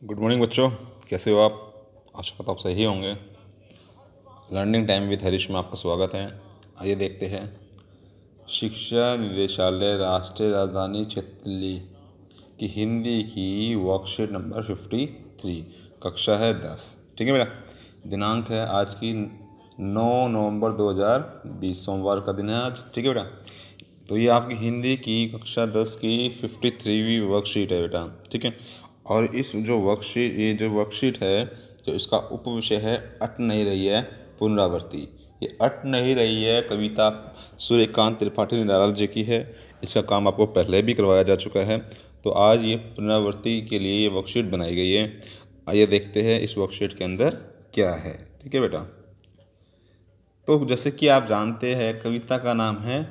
Good morning बच्चों, कैसे हो आप? आशा करता हूँ आप सही होंगे। लर्निंग टाइम विद हरीश में आपका स्वागत है। आइए देखते हैं। शिक्षा निदेशालय राष्ट्रीय राजधानी क्षेत्र दिल्ली की हिंदी की वर्कशीट नंबर 53, कक्षा है 10। ठीक है बेटा। दिनांक है आज की 9 नवंबर 2020, सोमवार का दिन है आज। ठीक है बेटा। तो ये आपकी हिंदी की कक्षा 10 की 53वीं वर्कशीट है बेटा। ठीक है। और इस ये जो वर्कशीट है, जो इसका उपविषय है अट नहीं रही है पुनरावृत्ति। ये अट नहीं रही है कविता सूर्यकांत त्रिपाठी निराला जी की है। इसका काम आपको पहले भी करवाया जा चुका है। तो आज ये पुनरावृत्ति के लिए ये वर्कशीट बनाई गई है। आइए देखते हैं इस वर्कशीट के अंदर क्या है। ठीक है बेटा। तो जैसे कि आप जानते हैं, कविता का नाम है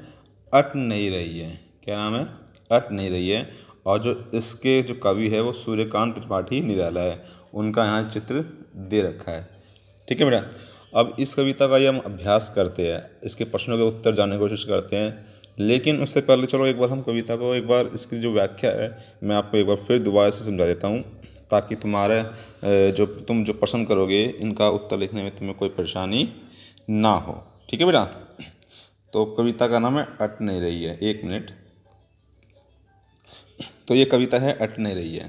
अट नहीं रही है। क्या नाम है? अट नहीं रही है। और जो इसके जो कवि है वो सूर्यकांत त्रिपाठी निराला है। उनका यहाँ चित्र दे रखा है। ठीक है बेटा। अब इस कविता का ये हम अभ्यास करते हैं, इसके प्रश्नों के उत्तर जानने की कोशिश करते हैं। लेकिन उससे पहले चलो एक बार हम कविता को, एक बार इसकी जो व्याख्या है मैं आपको एक बार फिर दोबारा से समझा देता हूँ, ताकि तुम्हारे तुम जो प्रश्न करोगे इनका उत्तर लिखने में तुम्हें कोई परेशानी ना हो। ठीक है बेटा। तो कविता का नाम है अट नहीं रही है। एक मिनट। तो ये कविता है अट नहीं रही है।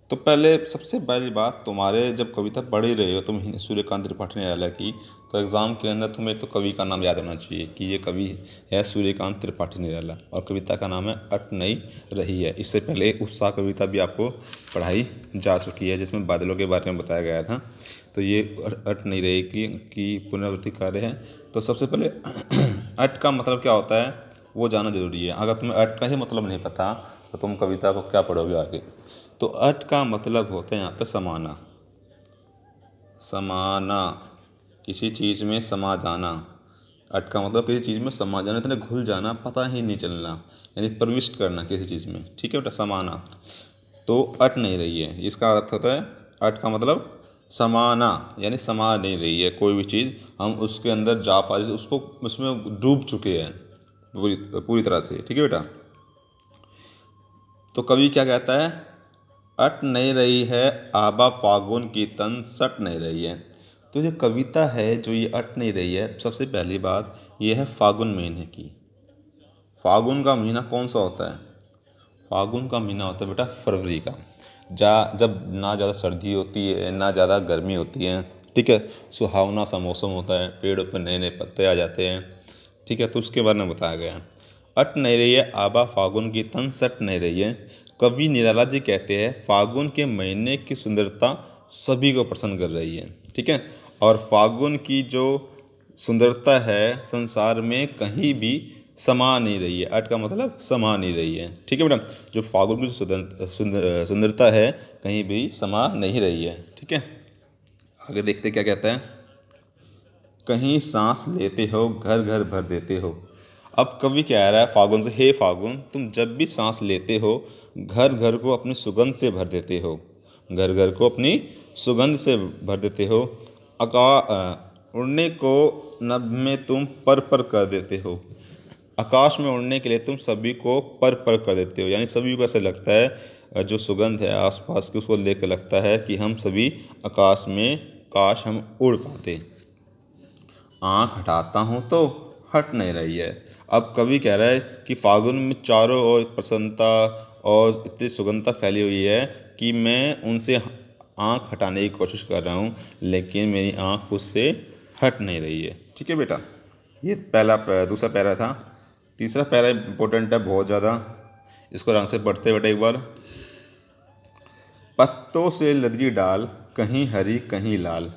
तो पहले सबसे पहली बात, तुम्हारे जब कविता पढ़ ही रहे हो तुम सूर्यकांत त्रिपाठी निराला की, तो एग्ज़ाम के अंदर तुम्हें एक तो कवि का नाम याद होना चाहिए कि ये कवि है सूर्यकांत त्रिपाठी निराला, और कविता का नाम है अट नहीं रही है। इससे पहले उत्साह कविता भी आपको पढ़ाई जा चुकी है, जिसमें बादलों के बारे में बताया गया था। तो ये अट नहीं रही की पुनरावृत्ति कार्य है। तो सबसे पहले अट का मतलब क्या होता है वो जानना जरूरी है। अगर तुम्हें अट का ही मतलब नहीं पता तो तुम कविता को क्या पढ़ोगे आगे। तो अट का मतलब होता है यहाँ पे समाना। समाना, किसी चीज़ में समा जाना। अट का मतलब किसी चीज़ में समा जाना, इतने घुल जाना, पता ही नहीं चलना, यानी प्रविष्ट करना किसी चीज़ में। ठीक है बेटा, समाना। तो अट नहीं रही है, इसका अर्थ होता है अट का मतलब समाना, यानी समा नहीं रही है कोई भी चीज़, हम उसके अंदर जा पा रहे, उसको उसमें डूब चुके हैं पूरी तरह से। ठीक है बेटा। तो कवि क्या कहता है? अट नहीं रही है आबा फागुन की तन सट नहीं रही है। तो जो कविता है, जो ये अट नहीं रही है, सबसे पहली बात ये है फागुन महीने की। फागुन का महीना कौन सा होता है? फागुन का महीना होता है बेटा फरवरी का, जब ना ज़्यादा सर्दी होती है ना ज़्यादा गर्मी होती है। ठीक है। सुहावना सा मौसम होता है, पेड़ों पर नए नए पत्ते आ जाते हैं। ठीक है। तो उसके बारे में बताया गया है। अट नहीं रही है आबा फागुन की तन सट नहीं रही है। कवि निराला जी कहते हैं फागुन के महीने की सुंदरता सभी को प्रसन्न कर रही है। ठीक है। और फागुन की जो सुंदरता है संसार में कहीं भी समा नहीं रही है। अट का मतलब समा नहीं रही है। ठीक है बेटा। जो फागुन की सुंदरता है कहीं भी समा नहीं रही है। ठीक है। आगे देखते क्या कहता है। कहीं सांस लेते हो घर घर भर देते हो। अब कवि कह रहा है फागुन से, हे फागुन तुम जब भी सांस लेते हो घर घर को अपनी सुगंध से भर देते हो। घर घर को अपनी सुगंध से भर देते हो। उड़ने को नभ में तुम पर कर देते हो। आकाश में उड़ने के लिए तुम सभी को पर कर देते हो, यानी सभी को ऐसा लगता है जो सुगंध है आसपास की उसको लेकर लगता है कि हम सभी आकाश में, काश हम उड़ पाते। आँख हटाता हूँ तो हट नहीं रही है। अब कवि कह रहा है कि फागुन में चारों ओर प्रसन्नता और इतनी सुगंधता फैली हुई है कि मैं उनसे आँख हटाने की कोशिश कर रहा हूँ, लेकिन मेरी आँख उससे हट नहीं रही है। ठीक है बेटा। ये दूसरा पैरा था। तीसरा पैरा इंपॉर्टेंट है बहुत ज़्यादा, इसको रंग से पढ़ते बेटा एक बार। पत्तों से लदरी डाल कहीं हरी कहीं लाल।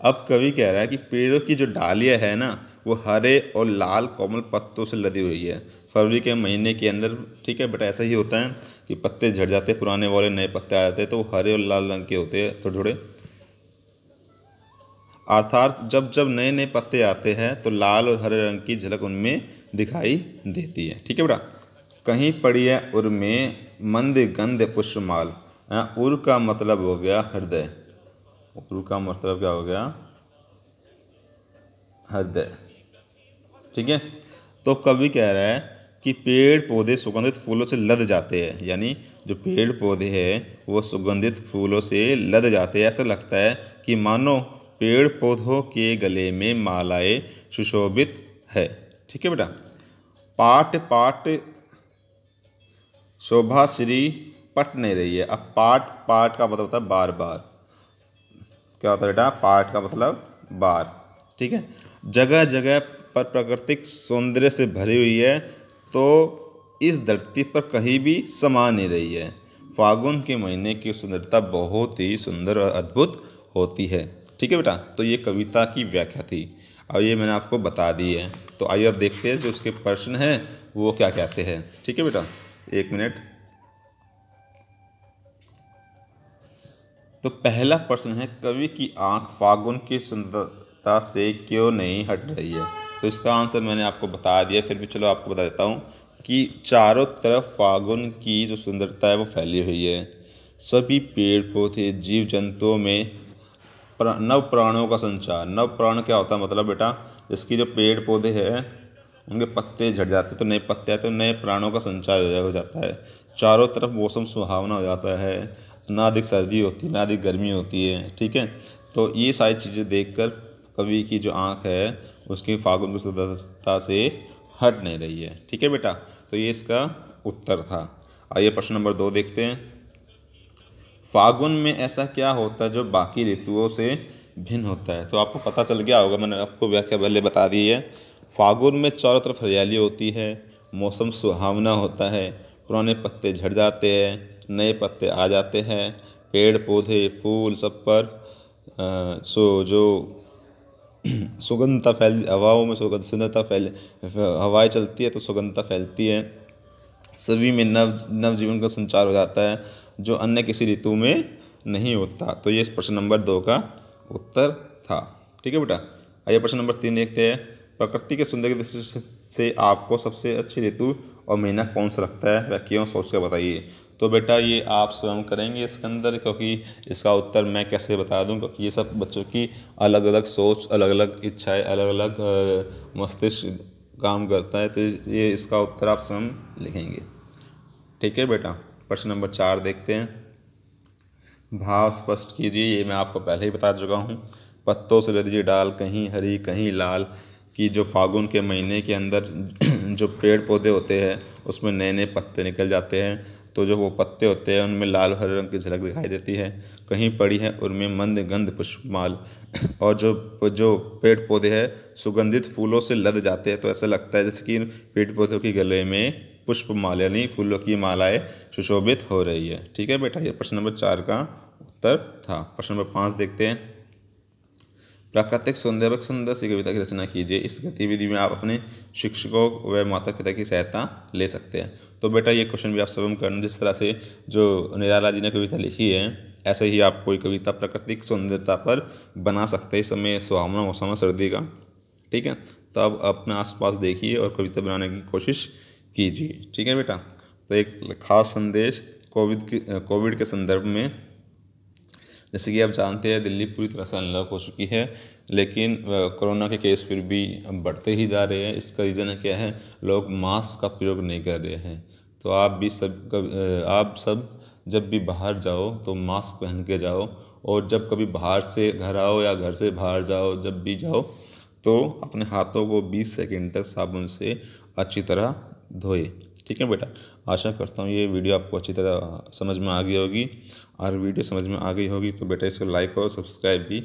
अब कवि कह रहा है कि पेड़ों की जो डालियाँ है ना वो हरे और लाल कोमल पत्तों से लदी हुई है फरवरी के महीने के अंदर। ठीक है बेटा। ऐसा ही होता है कि पत्ते झड़ जाते हैं, पुराने वाले नए पत्ते आ जाते हैं, तो वो हरे और लाल रंग के होते हैं थोड़े थोड़े। अर्थात जब जब नए नए पत्ते आते हैं तो लाल और हरे रंग की झलक उनमें दिखाई देती है। ठीक है बेटा। कहीं पड़ी है उर में मंद गंध पुष्पमाल। उर का मतलब हो गया हृदय। उर का मतलब क्या हो गया? हृदय। ठीक है। तो कवि कह रहा है कि पेड़ पौधे सुगंधित फूलों से लद जाते हैं, यानी जो पेड़ पौधे हैं वो सुगंधित फूलों से लद जाते हैं। ऐसा लगता है कि मानो पेड़ पौधों के गले में मालाएं सुशोभित है। ठीक है बेटा। पाट पाट शोभा श्री पट नहीं रही है। अब पाट, पाट का मतलब होता है बार बार। क्या होता है बेटा? पाट का मतलब बार। ठीक है। जगह जगह पर प्राकृतिक सौंदर्य से भरी हुई है, तो इस धरती पर कहीं भी समा नहीं रही है। फागुन के महीने की सुंदरता बहुत ही सुंदर और अद्भुत होती है। ठीक है बेटा। तो ये कविता की व्याख्या थी और ये मैंने आपको बता दी है। तो आइए अब देखते हैं जो उसके प्रश्न हैं वो क्या कहते हैं। ठीक है बेटा, एक मिनट। तो पहला प्रश्न है, कवि की आंख फागुन की सुंदरता से क्यों नहीं हट रही है? तो इसका आंसर मैंने आपको बता दिया, फिर भी चलो आपको बता देता हूँ कि चारों तरफ फागुन की जो सुंदरता है वो फैली हुई है। सभी पेड़ पौधे जीव जंतुओं में नव प्राणों का संचार। नव प्राण क्या होता है? मतलब बेटा, इसकी जो पेड़ पौधे हैं उनके पत्ते झड़ जाते तो नए पत्ते आते तो नए प्राणों का संचार हो जाता है। चारों तरफ मौसम सुहावना हो जाता है, ना अधिक सर्दी होती है ना अधिक गर्मी होती है। ठीक है। तो ये सारी चीज़ें देखकर कवि की जो आंख है उसकी फागुन की सुंदरता से हट नहीं रही है। ठीक है बेटा। तो ये इसका उत्तर था। आइए प्रश्न नंबर 2 देखते हैं। फागुन में ऐसा क्या होता है जो बाकी ऋतुओं से भिन्न होता है? तो आपको पता चल गया होगा, मैंने आपको व्याख्या पहले बता दी है। फागुन में चारों तरफ हरियाली होती है, मौसम सुहावना होता है, पुराने पत्ते झड़ जाते हैं, नए पत्ते आ जाते हैं, पेड़ पौधे फूल सब पर जो सुगंधता फैल हवाओं में सुंदरता फैल हवाएं चलती है तो सुगंधता फैलती है। सभी में नव जीवन का संचार हो जाता है जो अन्य किसी ऋतु में नहीं होता। तो ये इस प्रश्न नंबर 2 का उत्तर था। ठीक है बेटा। आइए प्रश्न नंबर 3 देखते हैं। प्रकृति के सौंदर्य की दृष्टि से आपको सबसे अच्छी ऋतु और महीना कौन सा लगता है, वह क्यों? सोच कर बताइए। तो बेटा ये आप स्वयं करेंगे इसके अंदर, क्योंकि इसका उत्तर मैं कैसे बता दूं, क्योंकि ये सब बच्चों की अलग अलग सोच, अलग अलग इच्छाएं, अलग अलग मस्तिष्क काम करता है। तो ये इसका उत्तर आप स्वयं लिखेंगे। ठीक है बेटा। प्रश्न नंबर 4 देखते हैं। भाव स्पष्ट कीजिए। ये मैं आपको पहले ही बता चुका हूँ। पत्तों से लदीजिए डाल, कहीं हरी कहीं लाल, कि जो फागुन के महीने के अंदर जो पेड़ पौधे होते हैं उसमें नए नए पत्ते निकल जाते हैं, तो जो वो पत्ते होते हैं उनमें लाल हरे रंग की झलक दिखाई देती है। कहीं पड़ी है उनमें मंद गंध पुष्पमाल, और जो पेड़ पौधे हैं सुगंधित फूलों से लद जाते हैं, तो ऐसा लगता है जैसे कि पेड़ पौधों के गले में पुष्पमाला यानी फूलों की मालाएं सुशोभित हो रही है। ठीक है बेटा। ये प्रश्न नंबर 4 का उत्तर था। प्रश्न नंबर 5 देखते हैं। प्राकृतिक सौंदर्य सुंदर सी कविता की रचना कीजिए। इस गतिविधि में आप अपने शिक्षकों व माता पिता की सहायता ले सकते हैं। तो बेटा ये क्वेश्चन भी आप स्वयं करना। जिस तरह से जो निराला जी ने कविता लिखी है ऐसे ही आप कोई कविता प्राकृतिक सौंदर्यता पर बना सकते हैं। इस समय सुहावना मौसम है सर्दी का। ठीक है। तो अब अपने आसपास देखिए और कविता बनाने की कोशिश कीजिए। ठीक है बेटा। तो एक खास संदेश कोविड के संदर्भ में, जैसे कि आप जानते हैं दिल्ली पूरी तरह से अनलॉक हो चुकी है, लेकिन कोरोना के केस फिर भी बढ़ते ही जा रहे हैं। इसका रीज़न क्या है? लोग मास्क का प्रयोग नहीं कर रहे हैं। तो आप सब जब भी बाहर जाओ तो मास्क पहन के जाओ, और जब कभी बाहर से घर आओ या घर से बाहर जाओ, जब भी जाओ तो अपने हाथों को 20 सेकंड तक साबुन से अच्छी तरह धोए। ठीक है बेटा। आशा करता हूँ ये वीडियो आपको अच्छी तरह समझ में आ गई होगी, और वीडियो समझ में आ गई होगी तो बेटा इसको लाइक और सब्सक्राइब भी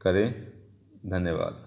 करें। धन्यवाद।